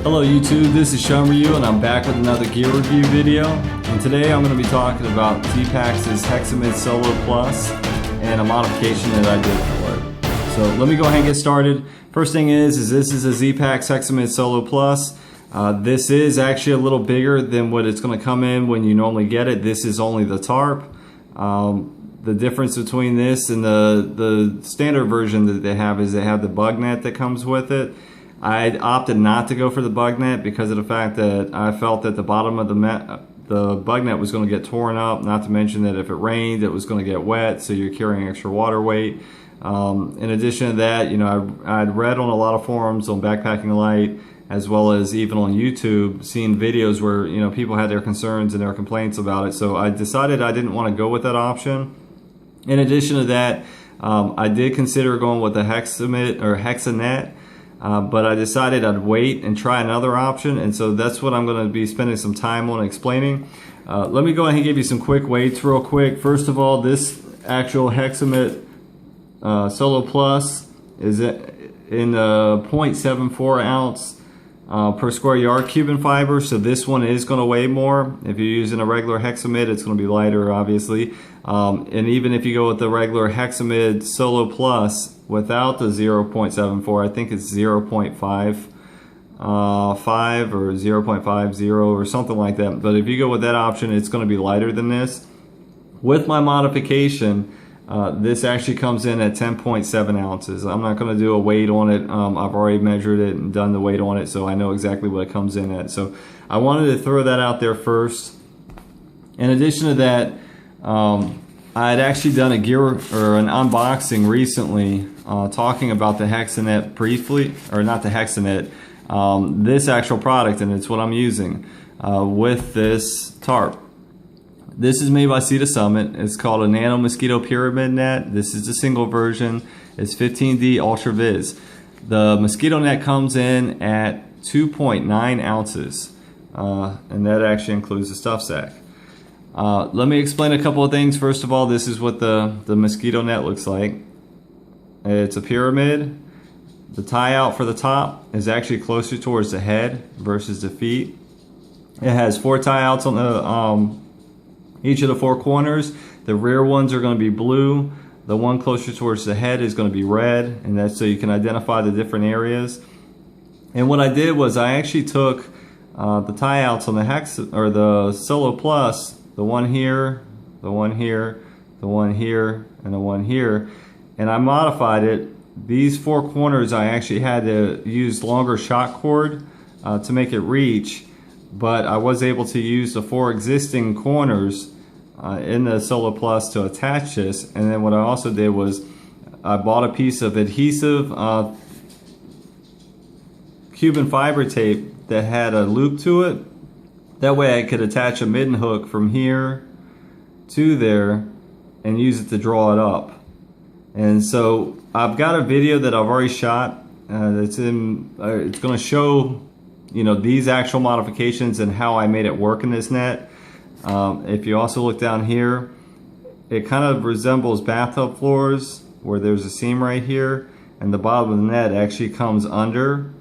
Hello YouTube, this is Sean Ryu and I'm back with another gear review video. And today I'm going to be talking about Zpacks Hexamid Solo Plus and a modification that I did for it. So let me go ahead and get started. First thing is this is a Zpacks Hexamid Solo Plus. This is actually a little bigger than what it's going to come in when you normally get it. This is only the tarp. The difference between this and the standard version that they have is they have the bug net that comes with it. I opted not to go for the bug net because of the fact that I felt that the bottom of the bug net was going to get torn up, not to mention that if it rained it was going to get wet, so you're carrying extra water weight. In addition to that, you know, I'd read on a lot of forums on Backpacking Light as well as even on YouTube, seeing videos where, you know, people had their concerns and their complaints about it, so I decided I didn't want to go with that option. In addition to that, I did consider going with the Hexamid or Hexanet, but I decided I'd wait and try another option, and so that's what I'm going to be spending some time on explaining. Let me go ahead and give you some quick weights real quick. First of all, this actual Hexamid Solo Plus is in 0.74 ounce per square yard Cuban fiber, so this one is going to weigh more. If you're using a regular Hexamid, it's going to be lighter, obviously. And even if you go with the regular Hexamid Solo Plus without the 0.74, I think it's 0.5 or 0.50 or something like that. But if you go with that option, it's going to be lighter than this. With my modification, this actually comes in at 10.7 ounces. I'm not going to do a weight on it. I've already measured it and done the weight on it, so I know exactly what it comes in at. So I wanted to throw that out there first. In addition to that, I had actually done a gear or an unboxing recently talking about the Hexanet briefly, or not the Hexanet, this actual product, and it's what I'm using with this tarp. This is made by Sea Summit. It's called a Nano Mosquito Pyramid Net. This is the single version. It's 15D Ultra Viz. The mosquito net comes in at 2.9 ounces, and that actually includes the stuff sack. Let me explain a couple of things. First of all, this is what the mosquito net looks like. It's a pyramid. The tie out for the top is actually closer towards the head versus the feet. It has 4 tie outs on the each of the 4 corners. The rear ones are going to be blue. The one closer towards the head is going to be red, and that's so you can identify the different areas. And what I did was I actually took the tie outs on the Solo Plus, the one here, the one here, the one here, and the one here, and I modified it. These 4 corners I actually had to use longer shock cord to make it reach, but I was able to use the 4 existing corners in the Solo Plus to attach this. And then what I also did was I bought a piece of adhesive Cuban fiber tape that had a loop to it. That way I could attach a midden hook from here to there and use it to draw it up. And so I've got a video that I've already shot. It's going to show, you know, these actual modifications and how I made it work in this net. If you also look down here, it kind of resembles bathtub floors where there's a seam right here, and the bottom of the net actually comes under,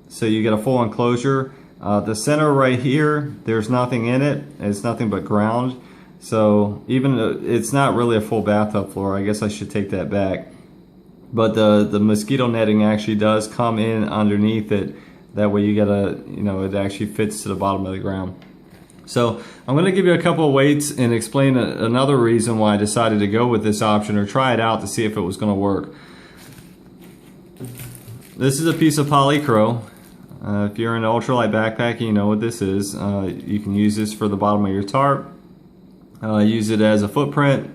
so you get a full enclosure. The center right here, there's nothing in it. It's nothing but ground. So even it's not really a full bathtub floor. I guess I should take that back. But the mosquito netting actually does come in underneath it. That way you get it actually fits to the bottom of the ground. So I'm going to give you a couple of weights and explain another reason why I decided to go with this option or try it out to see if it was going to work. This is a piece of polycro. If you're into ultralight backpacking, you know what this is. You can use this for the bottom of your tarp. Use it as a footprint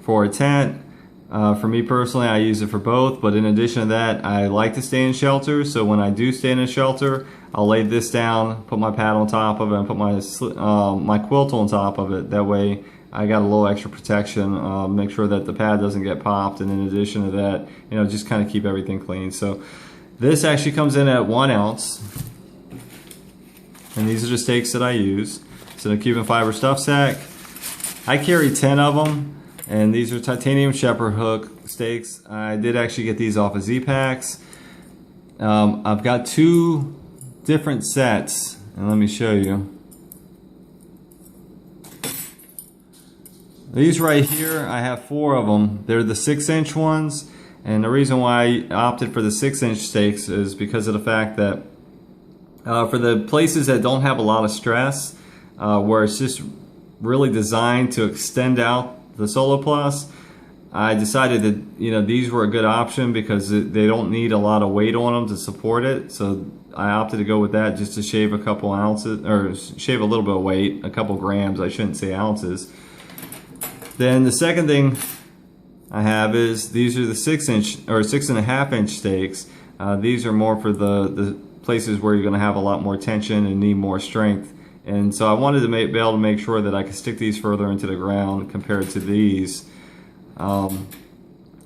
for a tent. For me personally, I use it for both, but in addition to that, I like to stay in shelter, so when I do stay in a shelter, I'll lay this down, put my pad on top of it, and put my quilt on top of it. That way I got a little extra protection, make sure that the pad doesn't get popped, and in addition to that, you know, just kind of keep everything clean. So this actually comes in at 1 ounce, and these are the stakes that I use. It's in a Cuban fiber stuff sack. I carry 10 of them. And these are titanium Sheppard hook stakes. I did actually get these off of Zpacks. I've got 2 different sets, and let me show you. These right here, I have 4 of them. They're the 6-inch ones, and the reason why I opted for the 6-inch stakes is because of the fact that for the places that don't have a lot of stress, where it's just really designed to extend out the Solo Plus, I decided that these were a good option because they don't need a lot of weight on them to support it. So I opted to go with that just to shave a couple ounces, or shave a little bit of weight, a couple grams. I shouldn't say ounces. Then the second thing I have is these are the 6-inch or 6.5-inch stakes. These are more for the places where you're going to have a lot more tension and need more strength. And so I wanted to be able to make sure that I could stick these further into the ground compared to these.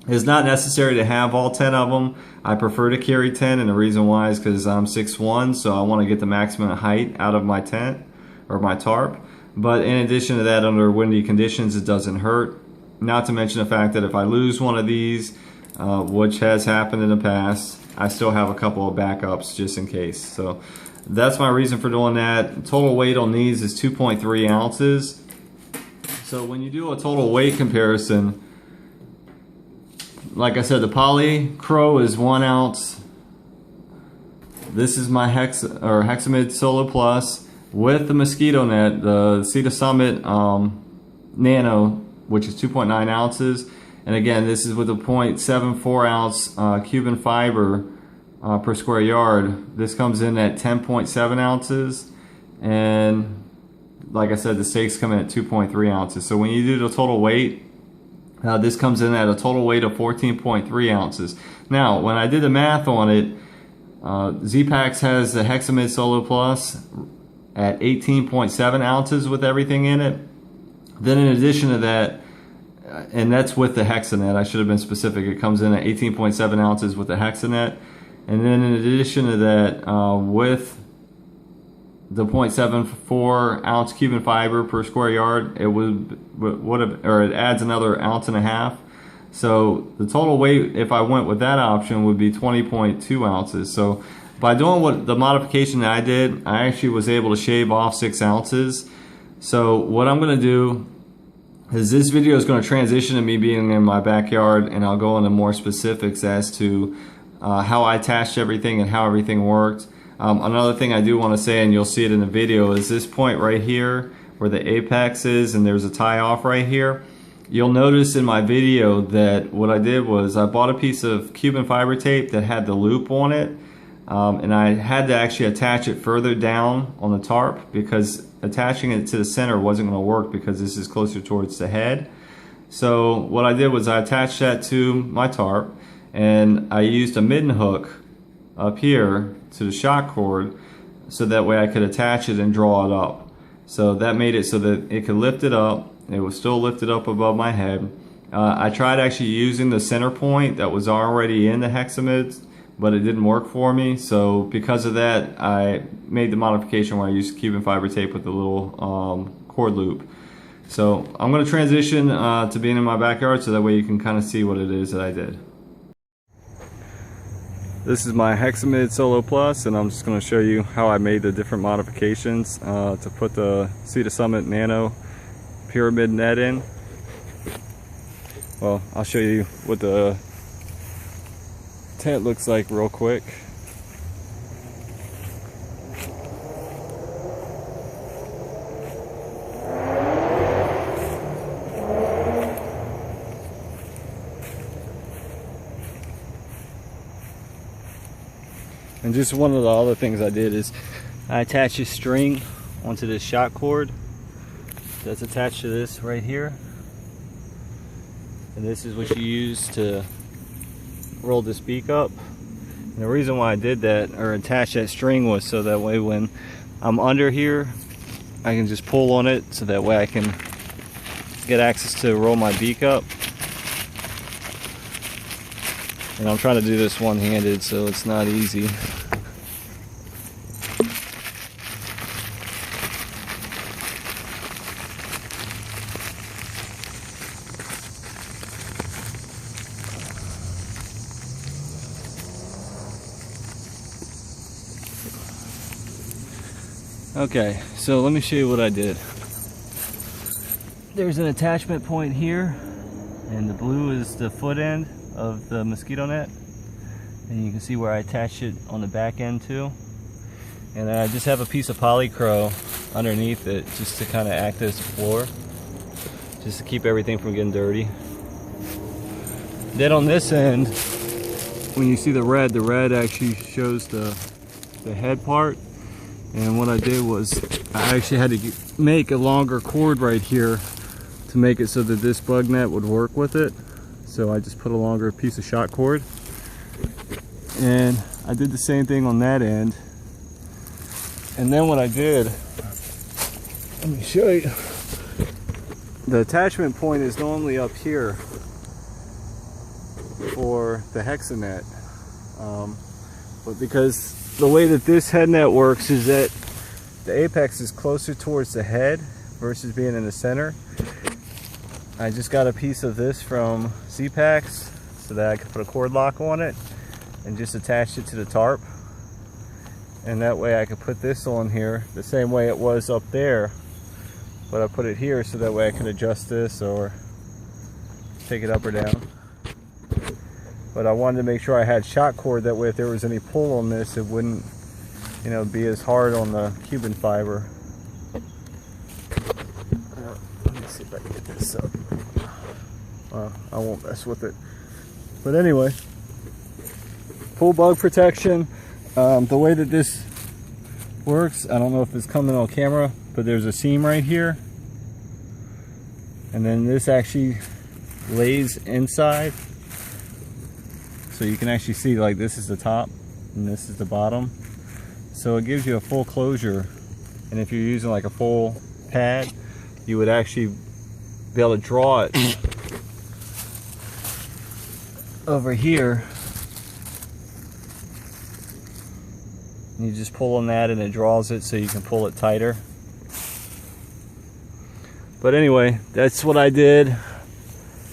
It's not necessary to have all 10 of them. I prefer to carry 10, and the reason why is because I'm 6'1", so I want to get the maximum height out of my tent or my tarp. But in addition to that, under windy conditions, it doesn't hurt. Not to mention the fact that if I lose one of these, which has happened in the past, I still have a couple of backups just in case. So that's my reason for doing that. Total weight on these is 2.3 ounces. So when you do a total weight comparison, like I said, the Poly Crow is 1 ounce. This is my Hexamid Solo Plus with the Mosquito Net, the Cedar Summit Nano, which is 2.9 ounces. And again, this is with a 0.74 ounce Cuban fiber per square yard. This comes in at 10.7 ounces. And like I said, the stakes come in at 2.3 ounces. So when you do the total weight, this comes in at a total weight of 14.3 ounces. Now, when I did the math on it, Zpacks has the Hexamid Solo Plus at 18.7 ounces with everything in it. Then in addition to that, and that's with the Hexanet, I should have been specific, it comes in at 18.7 ounces with the Hexanet. And then in addition to that, with the 0.74 ounce Cuban fiber per square yard, it adds another 1.5 ounces. So the total weight, if I went with that option, would be 20.2 ounces. So by doing the modification that I did, I actually was able to shave off 6 ounces. So what I'm going to do is this video is going to transition to me being in my backyard, and I'll go into more specifics as to how I attached everything and how everything worked. Another thing I do want to say, and you'll see it in the video, is this point right here where the apex is and there's a tie off right here. You'll notice in my video that what I did was I bought a piece of Cuban fiber tape that had the loop on it, and I had to actually attach it further down on the tarp because attaching it to the center wasn't going to work because this is closer towards the head. So what I did was I attached that to my tarp, and I used a midden hook up here to the shock cord so that way I could attach it and draw it up. So that made it so that it could lift it up. It was still lifted up above my head. I tried actually using the center point that was already in the Hexamid, but it didn't work for me. So because of that, I made the modification where I used Cuban fiber tape with the little cord loop. So I'm going to transition to being in my backyard so that way you can kind of see what it is that I did. This is my Hexamid Solo Plus, and I'm just going to show you how I made the different modifications to put the Cedar Summit Nano Pyramid Net in. Well, I'll show you what the tent looks like real quick. And just one of the other things I did is I attached a string onto this shock cord that's attached to this right here. And this is what you use to roll this beak up. And the reason why I did that, or attach that string, was so that way when I'm under here, I can just pull on it so that way I can get access to roll my beak up. And I'm trying to do this one-handed, so it's not easy. Okay, so let me show you what I did. There's an attachment point here, and the blue is the foot end of the mosquito net, and you can see where I attached it on the back end too. And then I just have a piece of polycro underneath it just to kind of act as floor, just to keep everything from getting dirty. Then on this end, when you see the red actually shows the head part. And what I did was I actually had to make a longer cord right here to make it so that this bug net would work with it. So I just put a longer piece of shot cord. And I did the same thing on that end. And then what I did, let me show you. The attachment point is normally up here for the Hexanet. But because the way that this head net works is that the apex is closer towards the head versus being in the center, I just got a piece of this from Zpacks so that I could put a cord lock on it and just attach it to the tarp. And that way I could put this on here the same way it was up there, but I put it here so that way I can adjust this or take it up or down. But I wanted to make sure I had shot cord, that way if there was any pull on this, it wouldn't, you know, be as hard on the Cuban fiber. Let me see if I can get this up. I won't mess with it. But anyway, full bug protection. The way that this works, I don't know if it's coming on camera, but there's a seam right here. And then this actually lays inside. So you can actually see, like, this is the top and this is the bottom. So it gives you a full closure. And if you're using like a full pad, you would actually be able to draw it over here. You just pull on that and it draws it so you can pull it tighter. But anyway, that's what I did.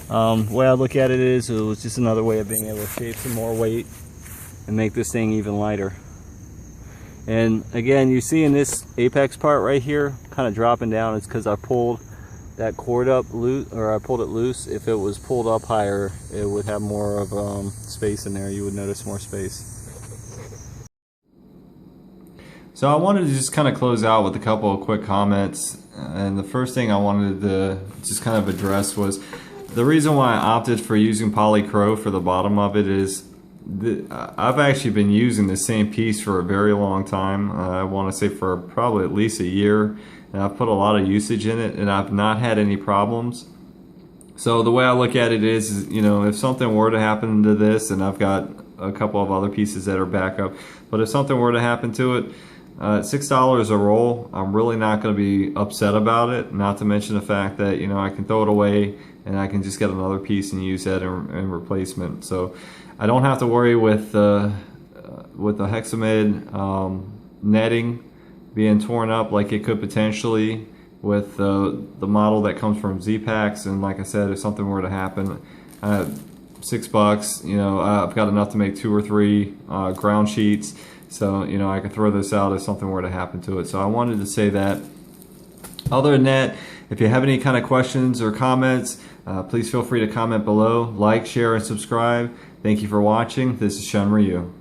The way I look at it is, it was just another way of being able to shave some more weight and make this thing even lighter. And again, you see in this apex part right here, kind of dropping down, it's because I pulled that cord up loose, or I pulled it loose. If it was pulled up higher, it would have more of space in there. You would notice more space. So I wanted to just kind of close out with a couple of quick comments. And the first thing I wanted to just kind of address was the reason why I opted for using polycro for the bottom of it is I've actually been using the same piece for a very long time. I want to say for probably at least a year, and I've put a lot of usage in it and I've not had any problems. So the way I look at it is, you know, if something were to happen to this, and I've got a couple of other pieces that are backup, but if something were to happen to it, $6 a roll, I'm really not going to be upset about it. Not to mention the fact that, you know, I can throw it away and I can just get another piece and use that in replacement. So I don't have to worry with the Hexamid netting being torn up like it could potentially with the model that comes from Zpacks. And like I said, if something were to happen, $6, you know, I've got enough to make 2 or 3 ground sheets. So, you know, I could throw this out if something were to happen to it. So I wanted to say that. Other than that, if you have any kind of questions or comments, please feel free to comment below. Like, share, and subscribe. Thank you for watching. This is Shun Ryu.